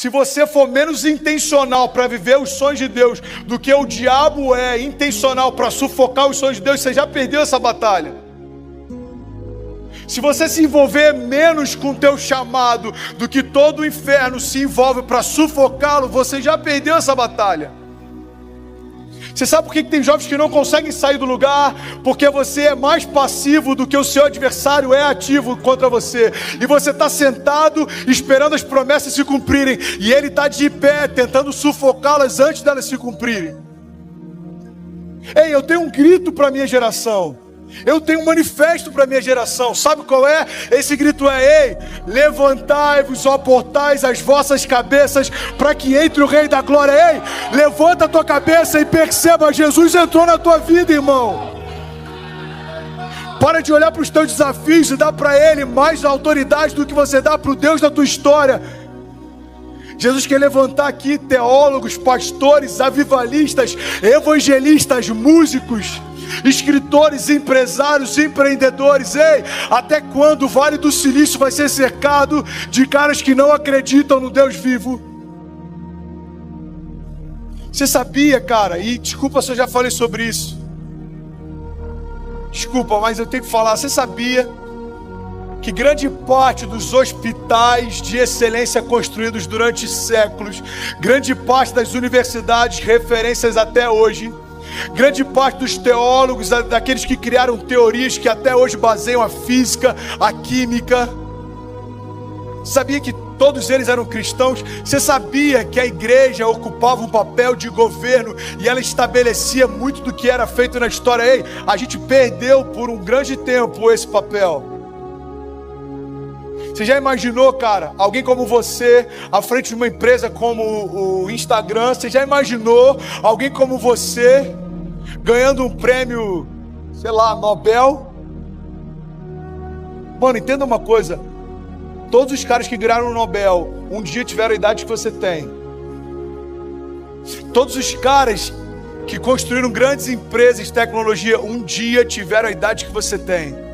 Se você for menos intencional para viver os sonhos de Deus do que o diabo é intencional para sufocar os sonhos de Deus, você já perdeu essa batalha. Se você se envolver menos com o teu chamado do que todo o inferno se envolve para sufocá-lo, você já perdeu essa batalha. Você sabe por que tem jovens que não conseguem sair do lugar? Porque você é mais passivo do que o seu adversário é ativo contra você. E você está sentado esperando as promessas se cumprirem. E ele está de pé tentando sufocá-las antes delas se cumprirem. Ei, eu tenho um grito para a minha geração. Eu tenho um manifesto para a minha geração. Sabe qual é? Esse grito é: ei, levantai-vos, ó portais, as vossas cabeças, para que entre o Rei da Glória. Ei, levanta a tua cabeça e perceba, Jesus entrou na tua vida, irmão. Para de olhar para os teus desafios e dar para Ele mais autoridade do que você dá para o Deus da tua história. Jesus quer levantar aqui teólogos, pastores, avivalistas, evangelistas, músicos, escritores, empresários, empreendedores. Ei, até quando o Vale do Silício vai ser cercado de caras que não acreditam no Deus vivo? Você sabia, cara, e desculpa se eu já falei sobre isso, desculpa, mas eu tenho que falar. Você sabia que grande parte dos hospitais de excelência construídos durante séculos, grande parte das universidades, referências até hoje, grande parte dos teólogos, daqueles que criaram teorias que até hoje baseiam a física, a química, sabia que todos eles eram cristãos? Você sabia que a igreja ocupava um papel de governo e ela estabelecia muito do que era feito na história? Ei, a gente perdeu por um grande tempo esse papel. Você já imaginou, cara, alguém como você à frente de uma empresa como o Instagram? Você já imaginou alguém como você ganhando um prêmio, sei lá, Nobel? Mano, entenda uma coisa: todos os caras que ganharam o Nobel um dia tiveram a idade que você tem. Todos os caras que construíram grandes empresas de tecnologia um dia tiveram a idade que você tem.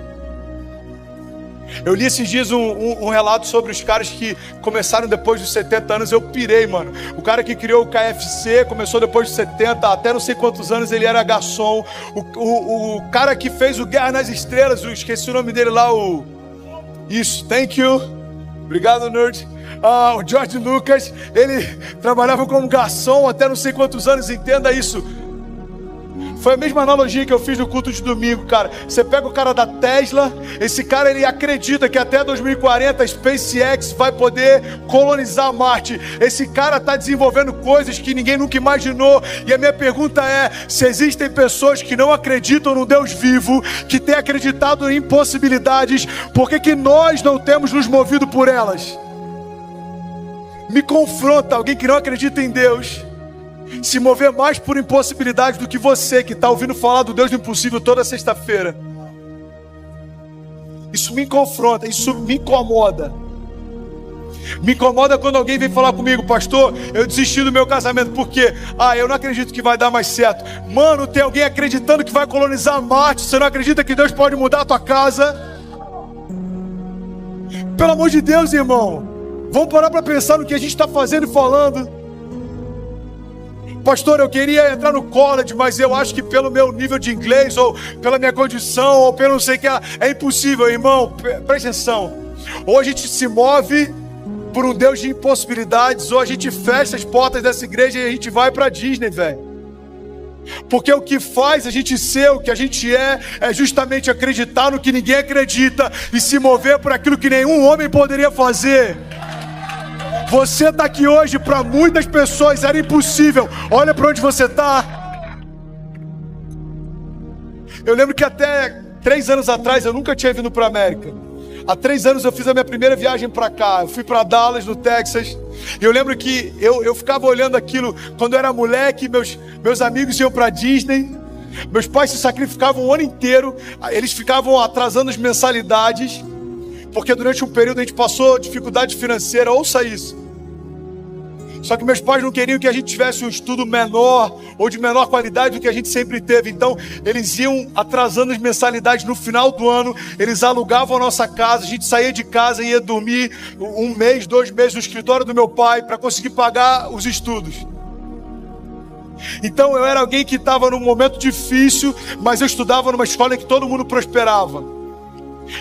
Eu li esses dias um relato sobre os caras que começaram depois dos 70 anos. Eu pirei, mano. O cara que criou o KFC começou depois dos 70, até não sei quantos anos ele era garçom. O cara que fez o Guerra nas Estrelas, eu esqueci o nome dele lá, Isso, thank you. Obrigado, nerd. O George Lucas, ele trabalhava como garçom até não sei quantos anos, entenda isso. Foi a mesma analogia que eu fiz no culto de domingo, cara. Você pega o cara da Tesla, esse cara ele acredita que até 2040 a SpaceX vai poder colonizar Marte. Esse cara está desenvolvendo coisas que ninguém nunca imaginou. E a minha pergunta é: se existem pessoas que não acreditam no Deus vivo, que têm acreditado em impossibilidades, por que nós não temos nos movido por elas? Me confronta alguém que não acredita em Deus se mover mais por impossibilidade do que você que está ouvindo falar do Deus do impossível toda sexta-feira. Isso me confronta, isso me incomoda. Me incomoda quando alguém vem falar comigo: pastor, eu desisti do meu casamento. Por quê? Eu não acredito que vai dar mais certo. Mano, tem alguém acreditando que vai colonizar Marte. Você não acredita que Deus pode mudar a tua casa? Pelo amor de Deus, irmão, vamos parar para pensar no que a gente está fazendo e falando. Pastor, eu queria entrar no college, mas eu acho que pelo meu nível de inglês, ou pela minha condição, ou pelo não sei o que, é impossível. Irmão, presta atenção. Ou a gente se move por um Deus de impossibilidades, ou a gente fecha as portas dessa igreja e a gente vai pra Disney, velho. Porque o que faz a gente ser o que a gente é justamente acreditar no que ninguém acredita e se mover por aquilo que nenhum homem poderia fazer. Você está aqui hoje, para muitas pessoas era impossível. Olha para onde você está. Eu lembro que até 3 anos atrás eu nunca tinha vindo para a América. Há 3 anos eu fiz a minha primeira viagem para cá. Eu fui para Dallas, no Texas. E eu lembro que eu ficava olhando aquilo quando eu era moleque. Meus amigos iam para Disney. Meus pais se sacrificavam o ano inteiro. Eles ficavam atrasando as mensalidades, porque durante um período a gente passou dificuldade financeira. Ouça isso. Só que meus pais não queriam que a gente tivesse um estudo menor ou de menor qualidade do que a gente sempre teve. Então, eles iam atrasando as mensalidades no final do ano. Eles alugavam a nossa casa. A gente saía de casa e ia dormir 1 mês, 2 meses no escritório do meu pai para conseguir pagar os estudos. Então, eu era alguém que estava num momento difícil, mas eu estudava numa escola em que todo mundo prosperava.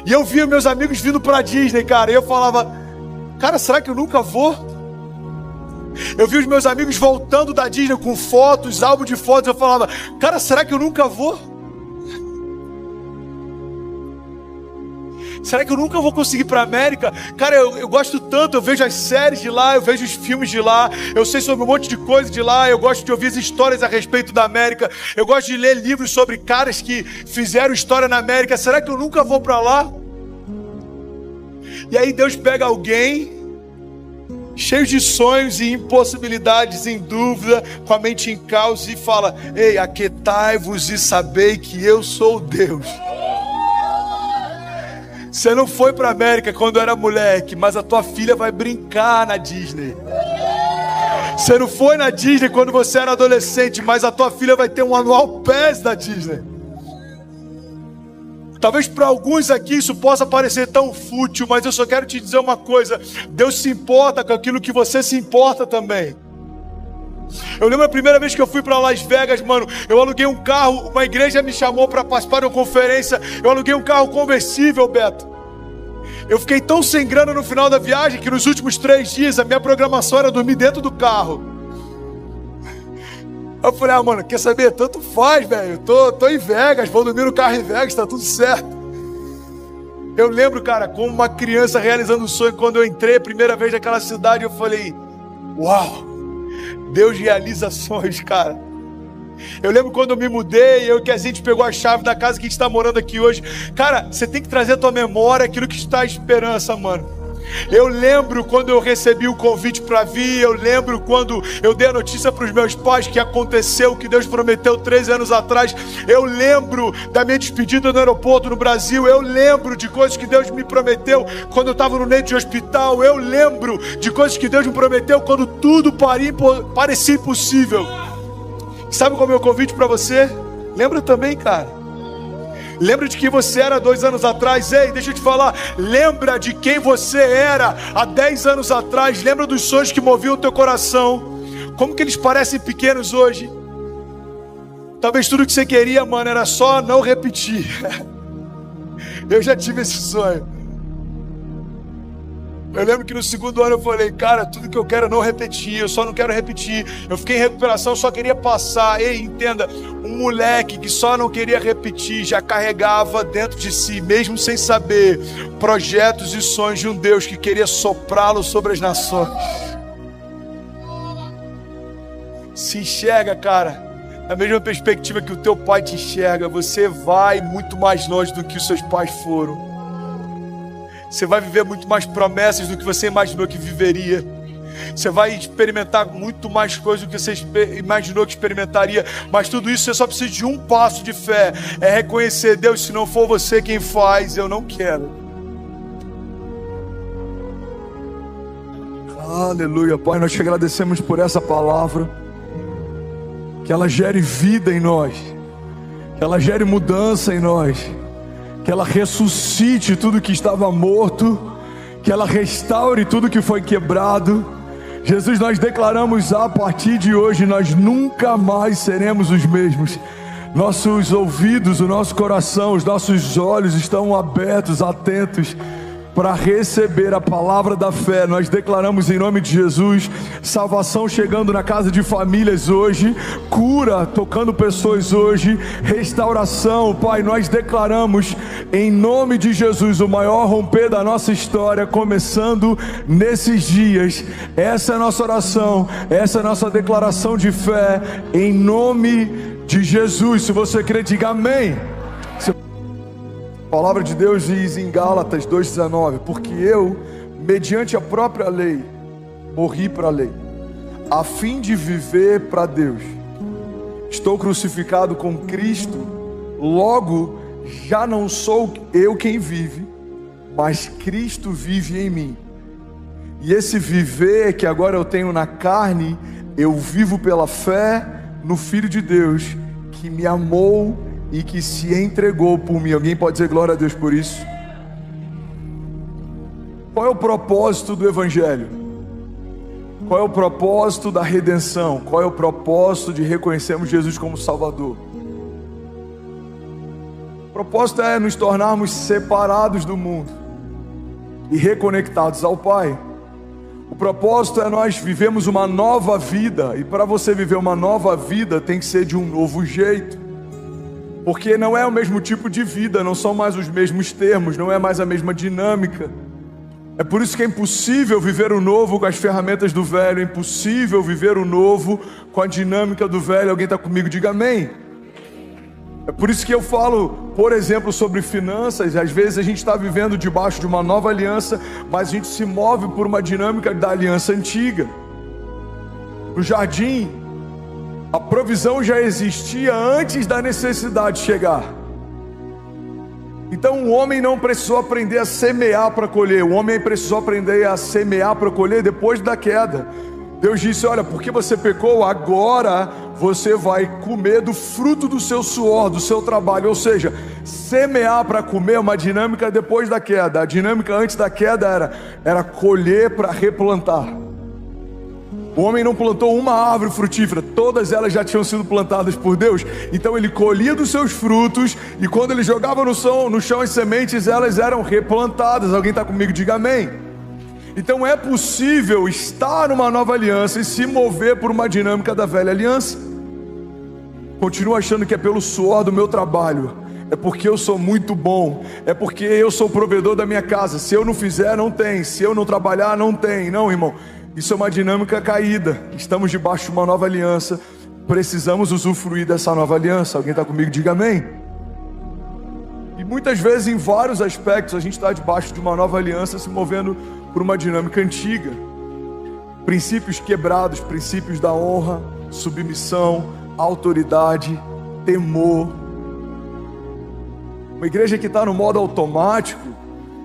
E eu via meus amigos vindo para a Disney, cara. E eu falava, cara, será que eu nunca vou? Eu vi os meus amigos voltando da Disney com fotos, álbum de fotos. Eu falava, cara, será que eu nunca vou? Será que eu nunca vou conseguir ir para a América? Cara, eu gosto tanto, eu vejo as séries de lá, eu vejo os filmes de lá, eu sei sobre um monte de coisa de lá, eu gosto de ouvir as histórias a respeito da América, eu gosto de ler livros sobre caras que fizeram história na América. Será que eu nunca vou para lá? E aí Deus pega alguém cheio de sonhos e impossibilidades, em dúvida, com a mente em caos, e fala, ei, aquietai-vos e sabei que eu sou Deus. Você não foi para a América quando era moleque, mas a tua filha vai brincar na Disney. Você não foi na Disney quando você era adolescente, mas a tua filha vai ter um Annual Pass da Disney. Talvez para alguns aqui isso possa parecer tão fútil, mas eu só quero te dizer uma coisa: Deus se importa com aquilo que você se importa também. Eu lembro a primeira vez que eu fui para Las Vegas, mano, eu aluguei um carro, uma igreja me chamou para participar de uma conferência, eu aluguei um carro conversível, Beto. Eu fiquei tão sem grana no final da viagem que nos últimos 3 dias a minha programação era dormir dentro do carro. Eu falei, mano, quer saber? Tanto faz, velho. Tô em Vegas, vou dormir no carro em Vegas, tá tudo certo. Eu lembro, cara, como uma criança realizando um sonho, quando eu entrei a primeira vez naquela cidade, eu falei, uau, Deus realiza sonhos, cara. Eu lembro quando eu me mudei, que a gente pegou a chave da casa que a gente está morando aqui hoje. Cara, você tem que trazer à tua memória aquilo que está à esperança, mano. Eu lembro quando eu recebi o convite para vir. Eu lembro quando eu dei a notícia para os meus pais que aconteceu o que Deus prometeu 13 anos atrás. Eu lembro da minha despedida no aeroporto no Brasil. Eu lembro de coisas que Deus me prometeu quando eu estava no leito de hospital. Eu lembro de coisas que Deus me prometeu quando tudo parecia impossível. Sabe qual é o meu convite para você? Lembra também, cara. Lembra de quem você era 2 anos atrás. Ei, deixa eu te falar. Lembra de quem você era há 10 anos atrás. Lembra dos sonhos que moviam o teu coração. Como que eles parecem pequenos hoje. Talvez tudo que você queria, mano, era só não repetir. Eu já tive esse sonho. Eu lembro que no 2º ano eu falei, cara, tudo que eu quero é não repetir, eu só não quero repetir. Eu fiquei em recuperação, eu só queria passar. Ei, entenda, um moleque que só não queria repetir, já carregava dentro de si, mesmo sem saber, projetos e sonhos de um Deus que queria soprá-lo sobre as nações. Se enxerga, cara, na mesma perspectiva que o teu pai te enxerga. Você vai muito mais longe do que os seus pais foram. Você vai viver muito mais promessas do que você imaginou que viveria. Você vai experimentar muito mais coisas do que você imaginou que experimentaria. Mas tudo isso você só precisa de um passo de fé. É reconhecer, Deus, se não for você quem faz, eu não quero. Aleluia, Pai, nós te agradecemos por essa palavra. Que ela gere vida em nós. Que ela gere mudança em nós. Que ela ressuscite tudo que estava morto, que ela restaure tudo que foi quebrado. Jesus, nós declaramos a partir de hoje, nós nunca mais seremos os mesmos. Nossos ouvidos, o nosso coração, os nossos olhos estão abertos, atentos para receber a palavra da fé. Nós declaramos em nome de Jesus, salvação chegando na casa de famílias hoje, cura tocando pessoas hoje, restauração. Pai, nós declaramos em nome de Jesus o maior romper da nossa história, começando nesses dias. Essa é a nossa oração, essa é a nossa declaração de fé, em nome de Jesus. Se você crê, diga amém. A palavra de Deus diz em Gálatas 2,19: porque eu, mediante a própria lei, morri para a lei, a fim de viver para Deus. Estou crucificado com Cristo, logo já não sou eu quem vive, mas Cristo vive em mim. E esse viver que agora eu tenho na carne, eu vivo pela fé no Filho de Deus, que me amou e que se entregou por mim. Alguém pode dizer glória a Deus por isso? Qual é o propósito do Evangelho? Qual é o propósito da redenção? Qual é o propósito de reconhecermos Jesus como Salvador? O propósito é nos tornarmos separados do mundo e reconectados ao Pai. O propósito é nós vivemos uma nova vida, e para você viver uma nova vida tem que ser de um novo jeito, porque não é o mesmo tipo de vida, não são mais os mesmos termos, não é mais a mesma dinâmica. É por isso que é impossível viver o novo com as ferramentas do velho, é impossível viver o novo com a dinâmica do velho. Alguém está comigo? Diga amém. É por isso que eu falo, por exemplo, sobre finanças. Às vezes a gente está vivendo debaixo de uma nova aliança, mas a gente se move por uma dinâmica da aliança antiga. No jardim, a provisão já existia antes da necessidade chegar. Então o homem não precisou aprender a semear para colher, o homem precisou aprender a semear para colher depois da queda. Deus disse: olha, porque você pecou, agora você vai comer do fruto do seu suor, do seu trabalho. Ou seja, semear para comer é uma dinâmica depois da queda. A dinâmica antes da queda era colher para replantar. O homem não plantou uma árvore frutífera, todas elas já tinham sido plantadas por Deus. Então ele colhia dos seus frutos, e quando ele jogava no chão as sementes, elas eram replantadas. Alguém está comigo? Diga amém. Então é possível estar numa nova aliança e se mover por uma dinâmica da velha aliança. Continuo achando que é pelo suor do meu trabalho, é porque eu sou muito bom, é porque eu sou o provedor da minha casa. Se eu não fizer, não tem. Se eu não trabalhar, não tem. Não, irmão, isso é uma dinâmica caída. Estamos debaixo de uma nova aliança, precisamos usufruir dessa nova aliança. Alguém está comigo? Diga amém. E muitas vezes, em vários aspectos, a gente está debaixo de uma nova aliança, se movendo por uma dinâmica antiga. Princípios quebrados, princípios da honra, submissão, autoridade, temor. Uma igreja que está no modo automático,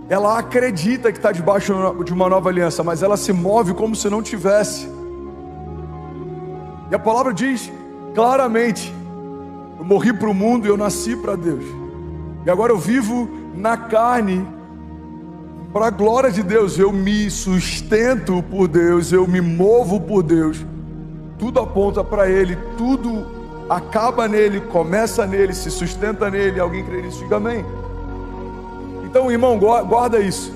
ela acredita que está debaixo de uma nova aliança, mas ela se move como se não tivesse. E a palavra diz claramente: eu morri para o mundo e eu nasci para Deus. E agora eu vivo na carne para a glória de Deus. Eu me sustento por Deus, eu me movo por Deus. Tudo aponta para Ele, tudo acaba nele, começa nele, se sustenta nele. Alguém crê nisso? Diga amém. Então, irmão, guarda isso.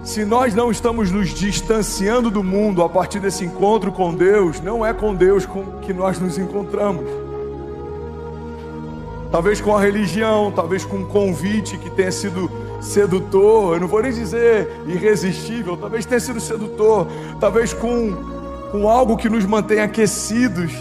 Se nós não estamos nos distanciando do mundo a partir desse encontro com Deus, não é com Deus que nós nos encontramos. Talvez com a religião, talvez com um convite que tenha sido sedutor, eu não vou nem dizer irresistível, talvez tenha sido sedutor, talvez com algo que nos mantém aquecidos.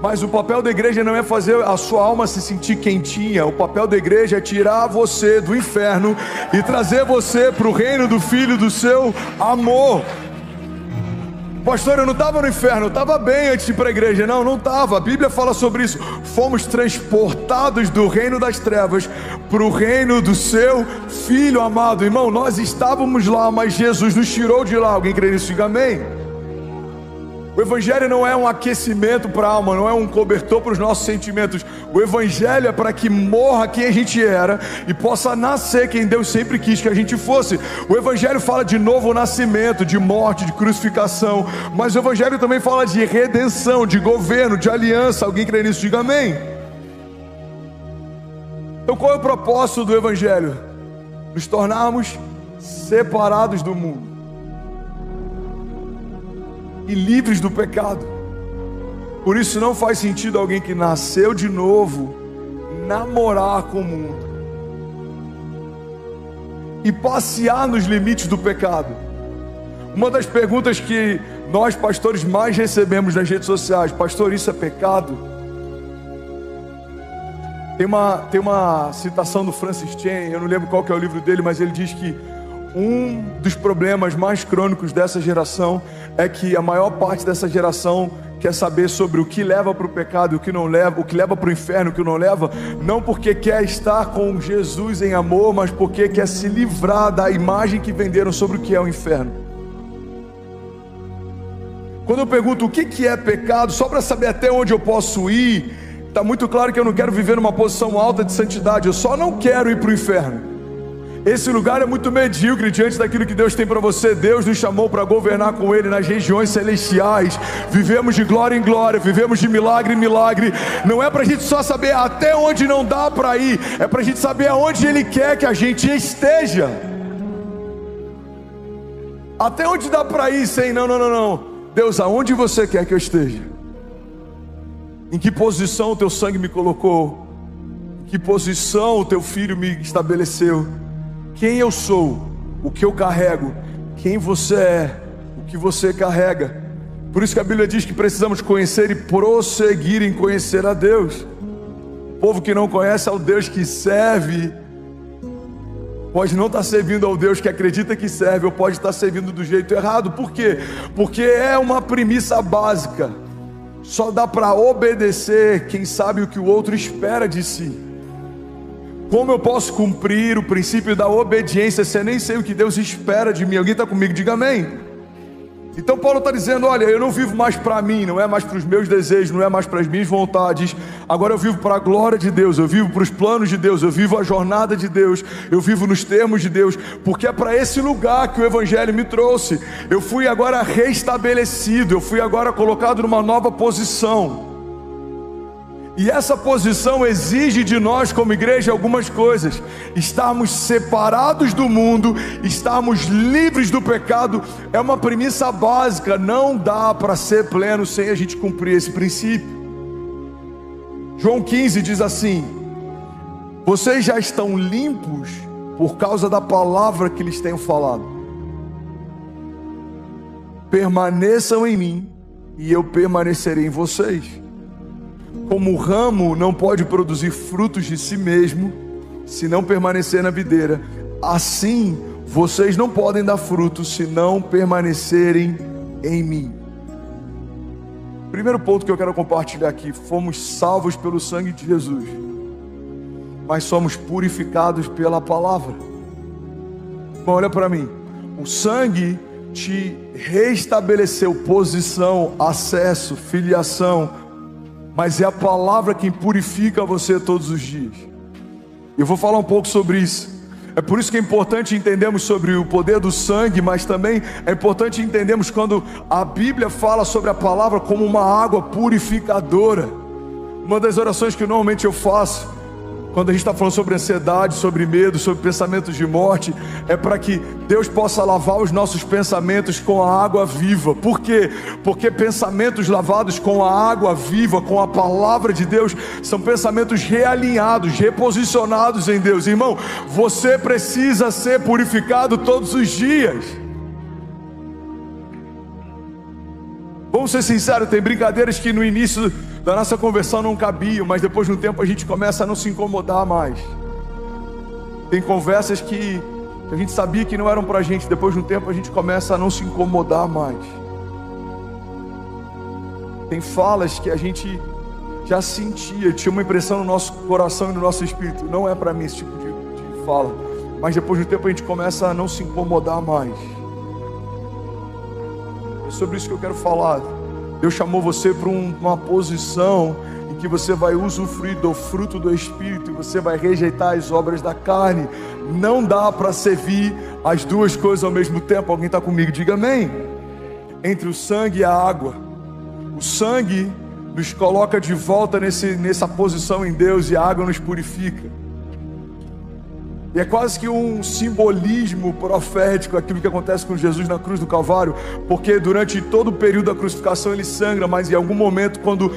Mas o papel da igreja não é fazer a sua alma se sentir quentinha. O papel da igreja é tirar você do inferno e trazer você para o reino do Filho do seu amor. Pastor, eu não estava no inferno, eu estava bem antes de ir para a igreja. Não estava. A Bíblia fala sobre isso. Fomos transportados do reino das trevas para o reino do seu Filho amado. Irmão, nós estávamos lá, mas Jesus nos tirou de lá. Alguém crê nisso? Diga amém. O Evangelho não é um aquecimento para a alma, não é um cobertor para os nossos sentimentos. O Evangelho é para que morra quem a gente era e possa nascer quem Deus sempre quis que a gente fosse. O Evangelho fala de novo nascimento, de morte, de crucificação, mas o Evangelho também fala de redenção, de governo, de aliança. Alguém crê nisso? Diga amém. Então qual é o propósito do Evangelho? Nos tornarmos separados do mundo e livres do pecado. Por isso não faz sentido alguém que nasceu de novo namorar com o mundo e passear nos limites do pecado. Uma das perguntas que nós pastores mais recebemos nas redes sociais: pastor, isso é pecado? Tem uma citação do Francis Chan, eu não lembro qual que é o livro dele, mas ele diz que um dos problemas mais crônicos dessa geração é que a maior parte dessa geração quer saber sobre o que leva para o pecado e o que não leva, o que leva para o inferno e o que não leva, não porque quer estar com Jesus em amor, mas porque quer se livrar da imagem que venderam sobre o que é o inferno. Quando eu pergunto o que é pecado, só para saber até onde eu posso ir, está muito claro que eu não quero viver numa posição alta de santidade, eu só não quero ir para o inferno. Esse lugar é muito medíocre diante daquilo que Deus tem para você. Deus nos chamou para governar com Ele nas regiões celestiais. Vivemos de glória em glória, vivemos de milagre em milagre. Não é para a gente só saber até onde não dá para ir, é para a gente saber aonde Ele quer que a gente esteja. Até onde dá para ir sem não. Deus, aonde você quer que eu esteja? Em que posição o teu sangue me colocou? Em que posição o teu filho me estabeleceu? Quem eu sou? O que eu carrego? Quem você é? O que você carrega? Por isso que a Bíblia diz que precisamos conhecer e prosseguir em conhecer a Deus. O povo que não conhece ao Deus que serve pode não estar servindo ao Deus que acredita que serve, ou pode estar servindo do jeito errado. Por quê? Porque é uma premissa básica. Só dá para obedecer quem sabe o que o outro espera de si. Como eu posso cumprir o princípio da obediência se eu nem sei o que Deus espera de mim? Alguém está comigo? Diga amém. Então Paulo está dizendo, olha, eu não vivo mais para mim, não é mais para os meus desejos, não é mais para as minhas vontades. Agora eu vivo para a glória de Deus, eu vivo para os planos de Deus, eu vivo a jornada de Deus, eu vivo nos termos de Deus, porque é para esse lugar que o Evangelho me trouxe. Eu fui agora restabelecido, eu fui agora colocado numa nova posição. E essa posição exige de nós como igreja algumas coisas: estarmos separados do mundo, estarmos livres do pecado. É uma premissa básica, não dá para ser pleno sem a gente cumprir esse princípio. João 15 diz assim: vocês já estão limpos por causa da palavra que lhes tenho falado. Permaneçam em mim e eu permanecerei em vocês. Como o ramo não pode produzir frutos de si mesmo se não permanecer na videira, assim vocês não podem dar frutos se não permanecerem em mim. Primeiro ponto que eu quero compartilhar aqui: fomos salvos pelo sangue de Jesus, mas somos purificados pela palavra. Bom, olha para mim, o sangue te restabeleceu posição, acesso, filiação, mas é a palavra quem purifica você todos os dias. Eu vou falar um pouco sobre isso. É por isso que é importante entendermos sobre o poder do sangue, mas também é importante entendermos quando a Bíblia fala sobre a palavra como uma água purificadora. Uma das orações que normalmente eu faço quando a gente está falando sobre ansiedade, sobre medo, sobre pensamentos de morte, é para que Deus possa lavar os nossos pensamentos com a água viva. Por quê? Porque pensamentos lavados com a água viva, com a palavra de Deus, são pensamentos realinhados, reposicionados em Deus. Irmão, você precisa ser purificado todos os dias. Vamos ser sinceros, tem brincadeiras que no início da nossa conversão não cabiam, mas depois de um tempo a gente começa a não se incomodar mais. Tem conversas que a gente sabia que não eram pra gente, depois de um tempo a gente começa a não se incomodar mais. Tem falas que a gente já sentia, tinha uma impressão no nosso coração e no nosso espírito: não é para mim esse tipo de fala, mas depois de um tempo a gente começa a não se incomodar mais. É sobre isso que eu quero falar. Deus chamou você para uma posição em que você vai usufruir do fruto do Espírito e você vai rejeitar as obras da carne. Não dá para servir as duas coisas ao mesmo tempo. Alguém está comigo? Diga amém. Entre o sangue e a água. O sangue nos coloca de volta nessa posição em Deus, e a água nos purifica. E é quase que um simbolismo profético aquilo que acontece com Jesus na cruz do Calvário, porque durante todo o período da crucificação ele sangra, mas em algum momento, quando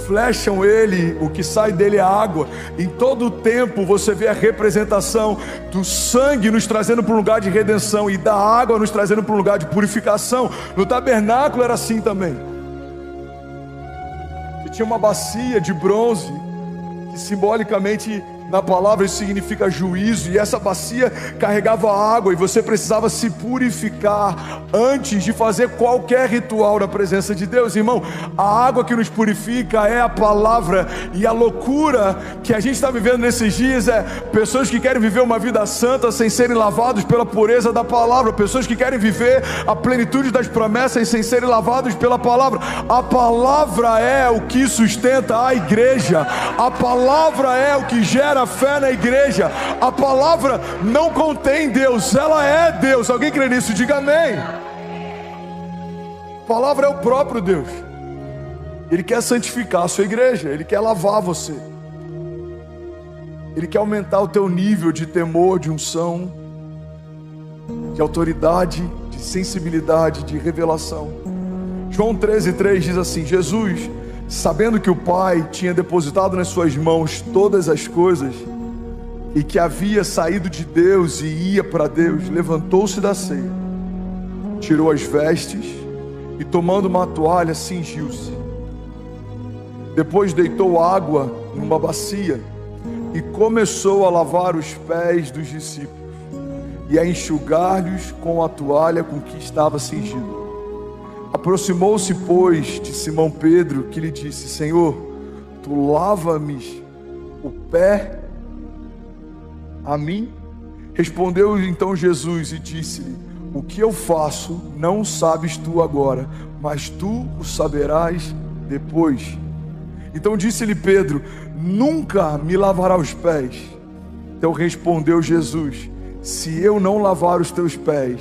flecham ele, o que sai dele é a água. Em todo o tempo você vê a representação do sangue nos trazendo para um lugar de redenção e da água nos trazendo para um lugar de purificação. No tabernáculo era assim também. Você tinha uma bacia de bronze que simbolicamente Na palavra isso significa juízo, e essa bacia carregava água, e você precisava se purificar antes de fazer qualquer ritual na presença de Deus. Irmão, a água que nos purifica é a palavra, e a loucura que a gente está vivendo nesses dias é pessoas que querem viver uma vida santa sem serem lavados pela pureza da palavra, pessoas que querem viver a plenitude das promessas sem serem lavados pela palavra. A palavra é o que sustenta a igreja, a palavra é o que gera fé na igreja. A palavra não contém Deus, ela é Deus. Alguém crê nisso? Diga amém. A palavra é o próprio Deus. Ele quer santificar a sua igreja, Ele quer lavar você, Ele quer aumentar o teu nível de temor, de unção, de autoridade, de sensibilidade, de revelação. João 13:3 diz assim: Jesus, sabendo que o Pai tinha depositado nas suas mãos todas as coisas, e que havia saído de Deus e ia para Deus, levantou-se da ceia, tirou as vestes e, tomando uma toalha, cingiu-se. Depois deitou água numa bacia e começou a lavar os pés dos discípulos e a enxugar-lhes com a toalha com que estava cingido. Aproximou-se, pois, de Simão Pedro, que lhe disse: Senhor, tu lava-me o pé a mim? Respondeu então Jesus e disse-lhe: o que eu faço não sabes tu agora, mas tu o saberás depois. Então disse-lhe Pedro: nunca me lavará os pés. Então respondeu Jesus: se eu não lavar os teus pés,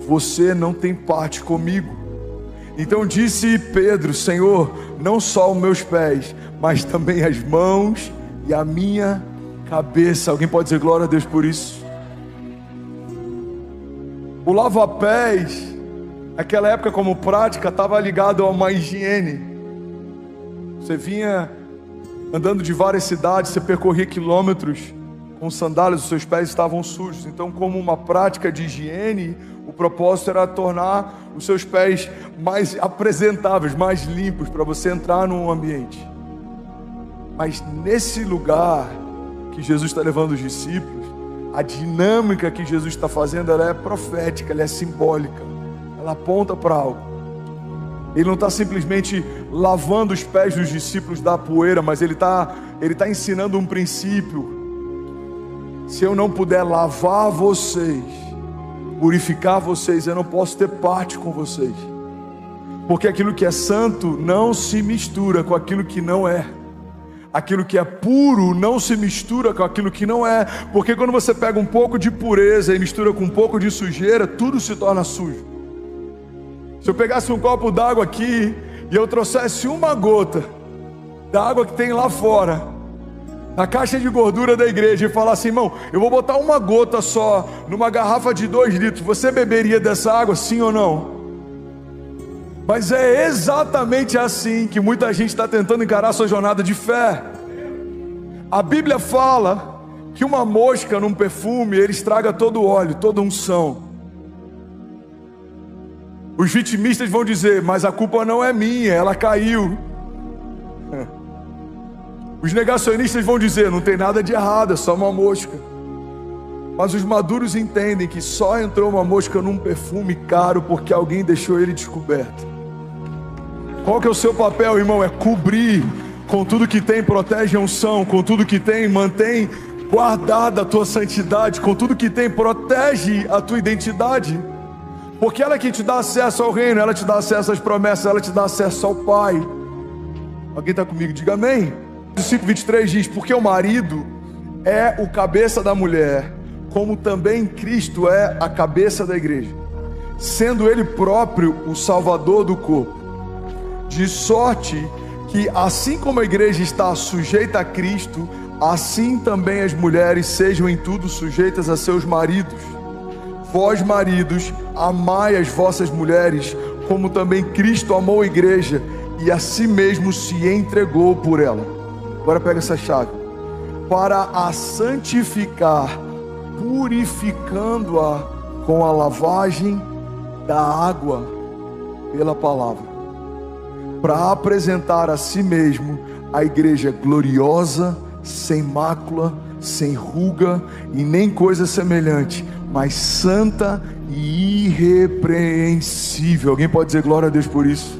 você não tem parte comigo. Então disse Pedro: Senhor, não só os meus pés, mas também as mãos e a minha cabeça. Alguém pode dizer glória a Deus por isso? O lava-pés, naquela época como prática, estava ligado a uma higiene. Você vinha andando de várias cidades, você percorria quilômetros com sandálias, os seus pés estavam sujos. Então, como uma prática de higiene, o propósito era tornar os seus pés mais apresentáveis, mais limpos, para você entrar num ambiente. Mas nesse lugar que Jesus está levando os discípulos, a dinâmica que Jesus está fazendo, ela é profética, ela é simbólica, ela aponta para algo. Ele não está simplesmente lavando os pés dos discípulos da poeira, mas ele está ensinando um princípio. Se eu não puder lavar vocês, purificar vocês, eu não posso ter parte com vocês, porque aquilo que é santo não se mistura com aquilo que não é. Aquilo que é puro não se mistura com aquilo que não é, porque quando você pega um pouco de pureza e mistura com um pouco de sujeira, tudo se torna sujo. Se eu pegasse um copo d'água aqui e eu trouxesse uma gota da água que tem lá fora, na caixa de gordura da igreja, e falasse: irmão, eu vou botar uma gota só numa garrafa de 2 litros, você beberia dessa água, sim ou não? Mas é exatamente assim que muita gente está tentando encarar a sua jornada de fé. A Bíblia fala que uma mosca num perfume, ele estraga todo o óleo, toda a unção. Os vitimistas vão dizer: mas a culpa não é minha, ela caiu. Os negacionistas vão dizer: não tem nada de errado, é só uma mosca. Mas os maduros entendem que só entrou uma mosca num perfume caro porque alguém deixou ele descoberto. Qual que é o seu papel, irmão? É cobrir com tudo que tem, protege a unção, com tudo que tem, mantém guardada a tua santidade, com tudo que tem, protege a tua identidade, porque ela é que te dá acesso ao reino, ela te dá acesso às promessas, ela te dá acesso ao Pai. Alguém está comigo? Diga amém. O 5:23 diz: porque o marido é o cabeça da mulher, como também Cristo é a cabeça da igreja, sendo ele próprio o salvador do corpo. De sorte que, assim como a igreja está sujeita a Cristo, assim também as mulheres sejam em tudo sujeitas a seus maridos. Vós, maridos, amai as vossas mulheres, como também Cristo amou a igreja e a si mesmo se entregou por ela. Agora pega essa chave: para a santificar, purificando-a com a lavagem da água pela palavra, para apresentar a si mesmo a igreja gloriosa, sem mácula, sem ruga e nem coisa semelhante, mas santa e irrepreensível. Alguém pode dizer glória a Deus por isso?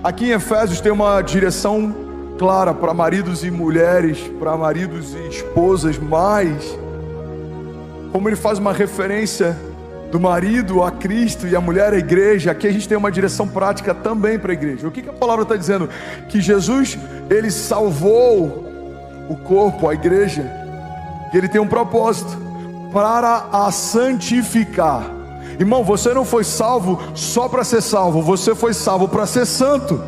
Aqui em Efésios tem uma direção clara para maridos e mulheres, para maridos e esposas, mas como ele faz uma referência do marido a Cristo e a mulher à igreja, aqui a gente tem uma direção prática também para a igreja. O que a palavra está dizendo? Que Jesus, ele salvou o corpo, a igreja, e ele tem um propósito para a santificar. Irmão, você não foi salvo só para ser salvo, você foi salvo para ser santo.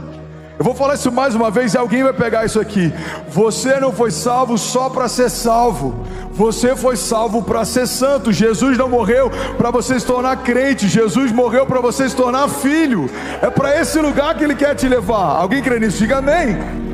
Eu vou falar isso mais uma vez e alguém vai pegar isso aqui. Você não foi salvo só para ser salvo, você foi salvo para ser santo. Jesus não morreu para você se tornar crente, Jesus morreu para você se tornar filho. É para esse lugar que ele quer te levar. Alguém crê nisso? Diga amém.